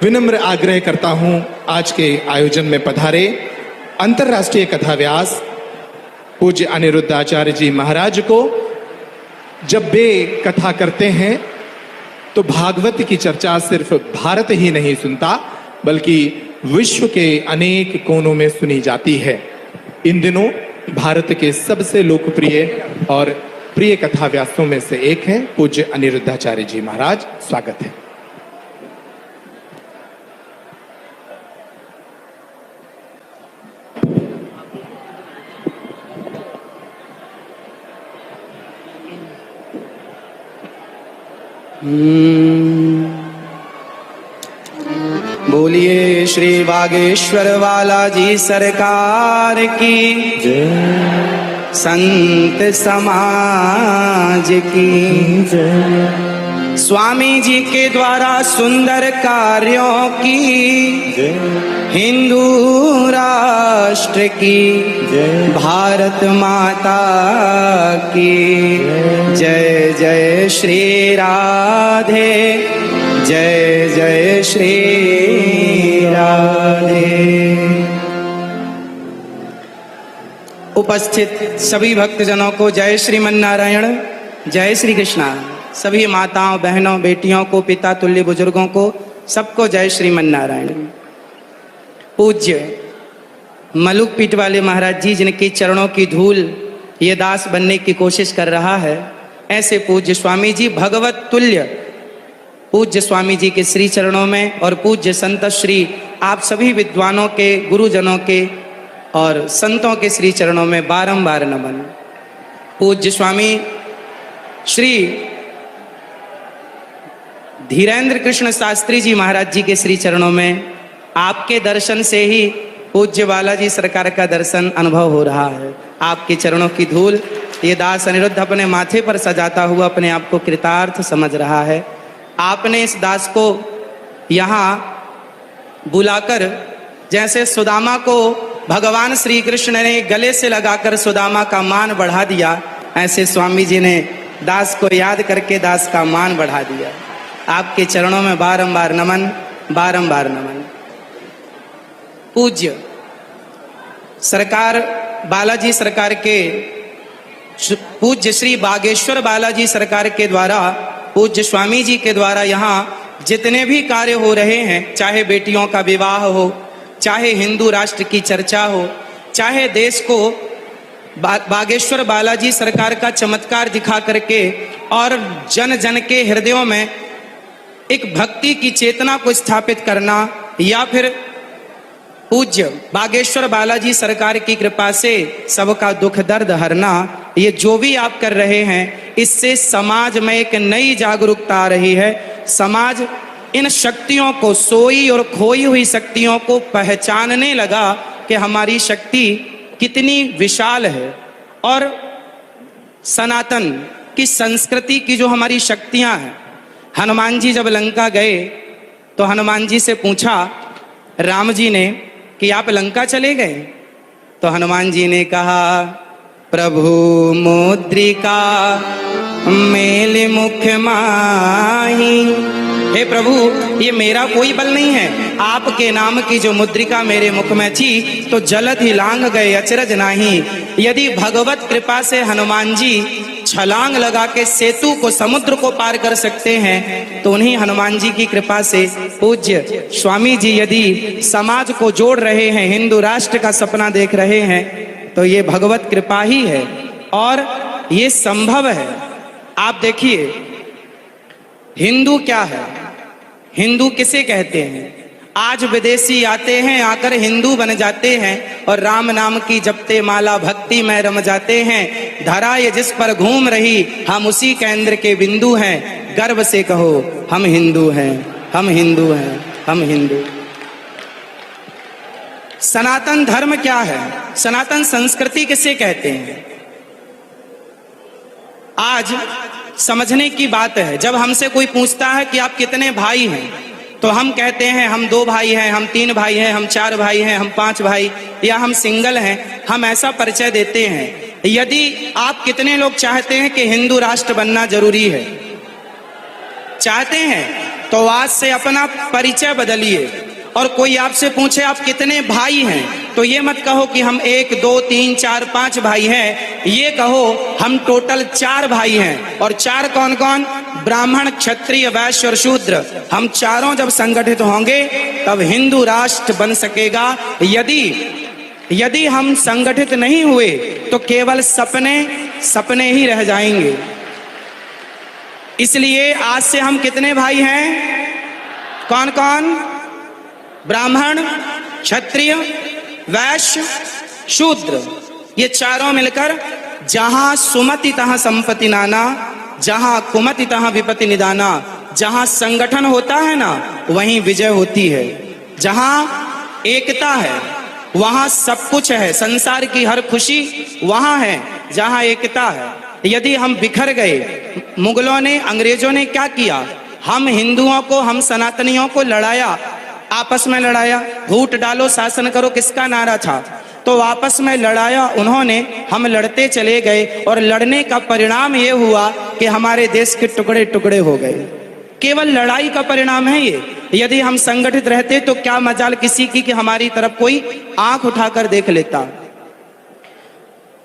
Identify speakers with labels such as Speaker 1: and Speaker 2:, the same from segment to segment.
Speaker 1: विनम्र आग्रह करता हूं आज के आयोजन में पधारे अंतर्राष्ट्रीय कथा व्यास पूज्य अनिरुद्धाचार्य जी महाराज को। जब वे कथा करते हैं तो भागवत की चर्चा सिर्फ भारत ही नहीं सुनता बल्कि विश्व के अनेक कोनों में सुनी जाती है। इन दिनों भारत के सबसे लोकप्रिय और प्रिय कथा व्यासों में से एक हैं पूज्य अनिरुद्धाचार्य जी महाराज। स्वागत है।
Speaker 2: बोलिए श्री बागेश्वर वाला जी सरकार की जय, संत समाज की जय, स्वामी जी के द्वारा सुंदर कार्यों की जय, हिंदू राष्ट्र की जय, भारत माता की जय। जय श्री राधे, जय जय श्री राधे। उपस्थित सभी भक्तजनों को जय श्रीमन नारायण, जय श्री कृष्णा। सभी माताओं, बहनों, बेटियों को, पिता तुल्य बुजुर्गों को, सबको जय श्रीमन नारायण। पूज्य मलुक पीठ वाले महाराज जी जिनके चरणों की धूल ये दास बनने की कोशिश कर रहा है, ऐसे पूज्य स्वामी जी भगवत तुल्य पूज्य स्वामी जी के श्री चरणों में और पूज्य संत श्री आप सभी विद्वानों के, गुरुजनों के और संतों के श्री चरणों में बारंबार नमन। पूज्य स्वामी श्री धीरेन्द्र कृष्ण शास्त्री जी महाराज जी के श्री चरणों में आपके दर्शन से ही पूज्य बालाजी सरकार का दर्शन अनुभव हो रहा है। आपके चरणों की धूल ये दास अनिरुद्ध अपने माथे पर सजाता हुआ अपने आप को कृतार्थ समझ रहा है। आपने इस दास को यहाँ बुलाकर, जैसे सुदामा को भगवान श्री कृष्ण ने गले से लगाकर सुदामा का मान बढ़ा दिया, ऐसे स्वामी जी ने दास को याद करके दास का मान बढ़ा दिया। आपके चरणों में बारंबार नमन, बारंबार नमन। पूज्य सरकार बालाजी सरकार के पूज्य श्री बागेश्वर बालाजी सरकार के द्वारा, पूज्य स्वामी जी के द्वारा यहाँ जितने भी कार्य हो रहे हैं, चाहे बेटियों का विवाह हो, चाहे हिंदू राष्ट्र की चर्चा हो, चाहे देश को बागेश्वर बालाजी सरकार का चमत्कार दिखा करके और जन जन के हृदयों में एक भक्ति की चेतना को स्थापित करना, या फिर पूज्य बागेश्वर बालाजी सरकार की कृपा से सबका दुख दर्द हरना, ये जो भी आप कर रहे हैं, इससे समाज में एक नई जागरूकता आ रही है। समाज इन शक्तियों को, सोई और खोई हुई शक्तियों को पहचानने लगा कि हमारी शक्ति कितनी विशाल है। और सनातन की संस्कृति की जो हमारी शक्तियां हैं, हनुमान जी जब लंका गए तो हनुमान जी से पूछा राम जी ने कि आप लंका चले गए, तो हनुमान जी ने कहा प्रभु मुद्रिका मेल मुख माही। हे प्रभु, ये मेरा कोई बल नहीं है, आपके नाम की जो मुद्रिका मेरे मुख में थी तो जलद ही लांग गए अचरज नाही। यदि भगवत कृपा से हनुमान जी छलांग लगा के सेतु को, समुद्र को पार कर सकते हैं, तो उन्हीं हनुमान जी की कृपा से पूज्य स्वामी जी यदि समाज को जोड़ रहे हैं, हिंदू राष्ट्र का सपना देख रहे हैं, तो ये भगवत कृपा ही है और ये संभव है। आप देखिए, हिंदू क्या है, हिंदू किसे कहते हैं? आज विदेशी आते हैं, आकर हिंदू बन जाते हैं और राम नाम की जपते माला भक्ति में रम जाते हैं। धरा ये जिस पर घूम रही, हम उसी केंद्र के बिंदु हैं। गर्व से कहो हम हिंदू हैं, हम हिंदू हैं, हम हिंदू। सनातन धर्म क्या है? सनातन संस्कृति किसे कहते हैं? आज समझने की बात है। जब हमसे कोई पूछता है कि आप कितने भाई हैं, तो हम कहते हैं हम 2 भाई हैं, हम 3 भाई हैं, हम 4 भाई हैं, हम 5 भाई, या हम सिंगल हैं। हम ऐसा परिचय देते हैं। यदि आप कितने लोग चाहते हैं कि हिंदू राष्ट्र बनना जरूरी है? चाहते हैं? तो आज से अपना परिचय बदलिए। और कोई आपसे पूछे आप कितने भाई हैं, तो ये मत कहो कि हम 1 2 3 4 5 भाई हैं, ये कहो हम टोटल 4 भाई हैं। और 4 कौन कौन? ब्राह्मण, क्षत्रिय, वैश्य और शूद्र। हम चारों जब संगठित होंगे तब हिंदू राष्ट्र बन सकेगा। यदि हम संगठित नहीं हुए तो केवल सपने ही रह जाएंगे। इसलिए आज से हम कितने भाई हैं? कौन कौन? ब्राह्मण, क्षत्रिय, वैश्य, शूद्र। ये चारों मिलकर जहां सुमति तहां संपत्ति नाना, जहां कुमति तहां विपत्ति निदाना। जहां संगठन होता है ना वहीं विजय होती है। जहां एकता है वहां सब कुछ है। संसार की हर खुशी वहां है जहां एकता है। यदि हम बिखर गए, मुगलों ने, अंग्रेजों ने क्या किया? हम हिंदुओं को, हम सनातनियों को लड़ाया, आपस में लड़ाया। फूट डालो शासन करो किसका नारा था? तो आपस में लड़ाया उन्होंने, हम लड़ते चले गए और लड़ने का परिणाम ये हुआ कि हमारे देश के टुकड़े टुकड़े हो गए। केवल लड़ाई का परिणाम है ये। यदि हम संगठित रहते तो क्या मजाल किसी की कि हमारी तरफ कोई आंख उठाकर देख लेता।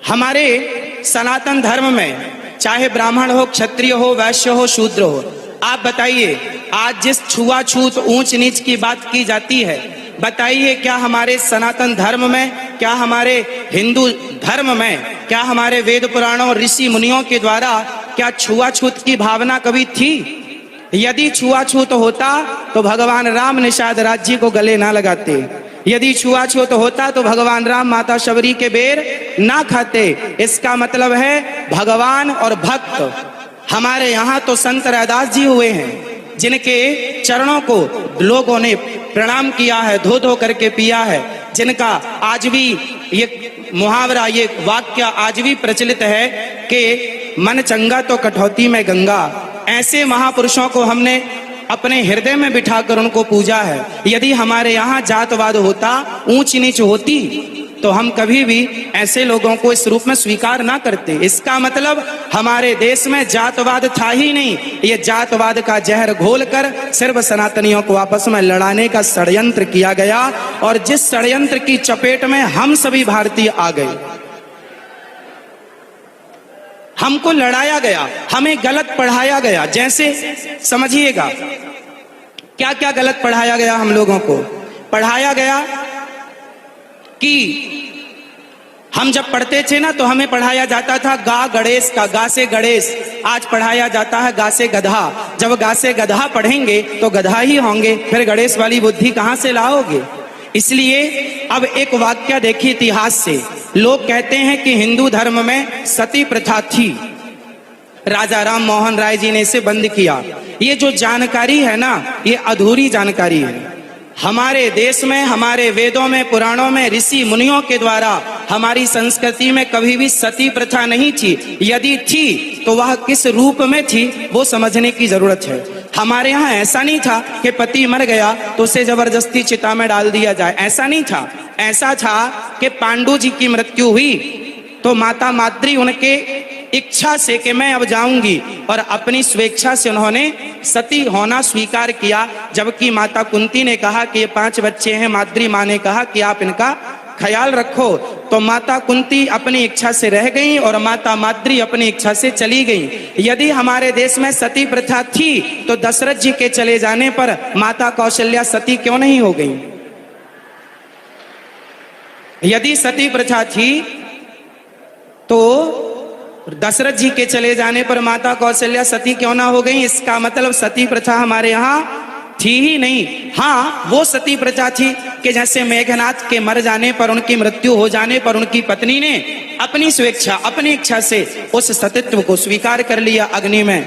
Speaker 2: हमारे सनातन धर्म में चाहे ब्राह्मण हो, क्षत्रिय हो, वैश्य हो, शूद्र हो, आप बताइए आज जिस छुआछूत, ऊंच नीच की बात की जाती है, बताइए क्या हमारे सनातन धर्म में, क्या हमारे हिंदू धर्म में, क्या हमारे वेद पुराणों, ऋषि मुनियों के द्वारा क्या छुआछूत की भावना कभी थी? यदि छुआछूत होता तो भगवान राम निषाद राज जी को गले ना लगाते। यदि छुआछूत होता तो भगवान राम माता शबरी के बेर ना खाते। इसका मतलब है भगवान और भक्त। हमारे यहाँ तो संत रैदास जी हुए हैं जिनके चरणों को लोगों ने प्रणाम किया है, धो धो करके पिया है, जिनका आज भी ये मुहावरा, ये वाक्य आज भी प्रचलित है कि मन चंगा तो कठौती में गंगा। ऐसे महापुरुषों को हमने अपने हृदय में बिठाकर उनको पूजा है। यदि हमारे यहाँ जातवाद होता, ऊंच नीच होती, तो हम कभी भी ऐसे लोगों को इस रूप में स्वीकार ना करते। इसका मतलब हमारे देश में जातवाद था ही नहीं। ये जातवाद का जहर घोलकर सिर्फ सनातनियों को आपस में लड़ाने का षड्यंत्र किया गया, और जिस षड्यंत्र की चपेट में हम सभी भारतीय आ गए। हमको लड़ाया गया, हमें गलत पढ़ाया गया। जैसे समझिएगा क्या क्या गलत पढ़ाया गया। हम लोगों को पढ़ाया गया कि हम जब पढ़ते थे ना तो हमें पढ़ाया जाता था गा गणेश का, गा से गणेश। आज पढ़ाया जाता है गा से गधा। जब गा से गधा पढ़ेंगे तो गधा ही होंगे, फिर गणेश वाली बुद्धि कहां से लाओगे? इसलिए अब एक वाक्य देखिए इतिहास से। लोग कहते हैं कि हिंदू धर्म में सती प्रथा थी, राजा राम मोहन राय जी ने इसे बंद किया। ये जो जानकारी है ना, ये अधूरी जानकारी है। हमारे देश में, हमारे वेदों में, पुराणों में, ऋषि मुनियों के द्वारा हमारी संस्कृति में कभी भी सती प्रथा नहीं थी। यदि थी तो वह किस रूप में थी वो समझने की जरूरत है। हमारे यहाँ ऐसा नहीं था कि पति मर गया तो उसे जबरदस्ती चिता में डाल दिया जाए, ऐसा नहीं था। ऐसा था कि पांडु जी की मृत्यु हुई तो माता माद्री उनके इच्छा से कि मैं अब जाऊंगी, और अपनी स्वेच्छा से उन्होंने सती होना स्वीकार किया। जबकि माता कुंती ने कहा कि ये 5 बच्चे हैं, माद्री माँ ने कहा कि आप इनका ख्याल रखो। तो माता कुंती अपनी इच्छा से रह गई और माता माद्री अपनी इच्छा से चली गई। यदि हमारे देश में सती प्रथा थी तो दशरथ जी के चले जाने पर माता कौशल्या सती क्यों नहीं हो गई? यदि सती प्रथा थी तो दशरथ जी के चले जाने पर माता कौशल्या सती क्यों ना हो गई? इसका मतलब सती प्रथा हमारे यहाँ थी ही नहीं। हाँ, वो सती प्रथा थी कि जैसे मेघनाथ के मर जाने पर, उनकी मृत्यु हो जाने पर उनकी पत्नी ने अपनी स्वेच्छा, अपनी इच्छा से उस सतीत्व को स्वीकार कर लिया, अग्नि में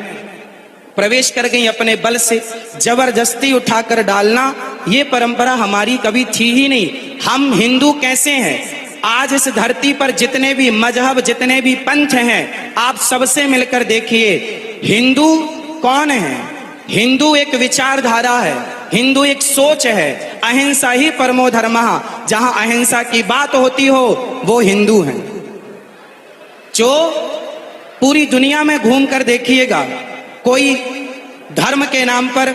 Speaker 2: प्रवेश कर गई अपने बल से। जबरदस्ती उठाकर डालना ये परंपरा हमारी कभी थी ही नहीं। हम हिंदू कैसे हैं? आज इस धरती पर जितने भी मजहब, जितने भी पंथ हैं, आप सबसे मिलकर देखिए हिंदू कौन है? हिंदू एक विचारधारा है, हिंदू एक सोच है। अहिंसा ही परमो धर्मः, जहां अहिंसा की बात होती हो वो हिंदू हैं। जो पूरी दुनिया में घूम कर देखिएगा, कोई धर्म के नाम पर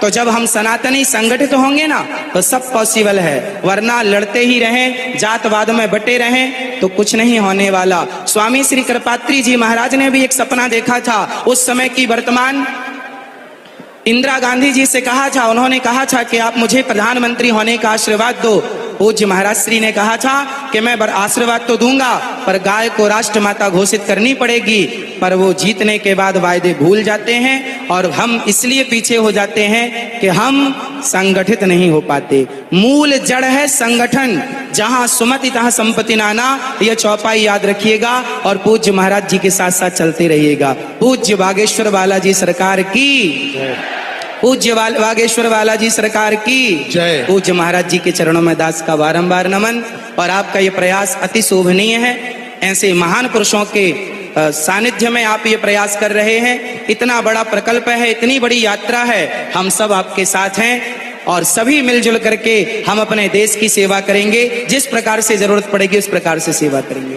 Speaker 2: तो जब हम सनातनी संगठित होंगे ना तो सब पॉसिबल है, वरना लड़ते ही रहें, जातवाद में बटे रहें तो कुछ नहीं होने वाला। स्वामी श्री कृपात्री जी महाराज ने भी एक सपना देखा था, उस समय की वर्तमान इंदिरा गांधी जी से कहा था, उन्होंने कहा था कि आप मुझे प्रधानमंत्री होने का आशीर्वाद दो। पूज्य महाराज श्री ने कहा था कि मैं आशीर्वाद तो दूंगा पर गाय को राष्ट्रमाता घोषित करनी पड़ेगी, पर वो जीतने के बाद वायदे भूल जाते हैं और हम इसलिए पीछे हो जाते हैं कि हम संगठित नहीं हो पाते। मूल जड़ है संगठन, जहां सुमति तहां संपत्ति नाना, यह चौपाई याद रखिएगा और पूज्य महाराज जी के साथ साथ चलते रहिएगा। पूज्य बागेश्वर बालाजी सरकार की, पूज्य बागेश्वर बालाजी सरकार की
Speaker 1: जय।
Speaker 2: पूज्य महाराज जी के चरणों में दास का बारंबार नमन। और आपका ये प्रयास अति शोभनीय है, ऐसे महान पुरुषों के सानिध्य में आप ये प्रयास कर रहे हैं। इतना बड़ा प्रकल्प है, इतनी बड़ी यात्रा है, हम सब आपके साथ हैं और सभी मिलजुल करके हम अपने देश की सेवा करेंगे। जिस प्रकार से जरूरत पड़ेगी उस प्रकार से सेवा करेंगे।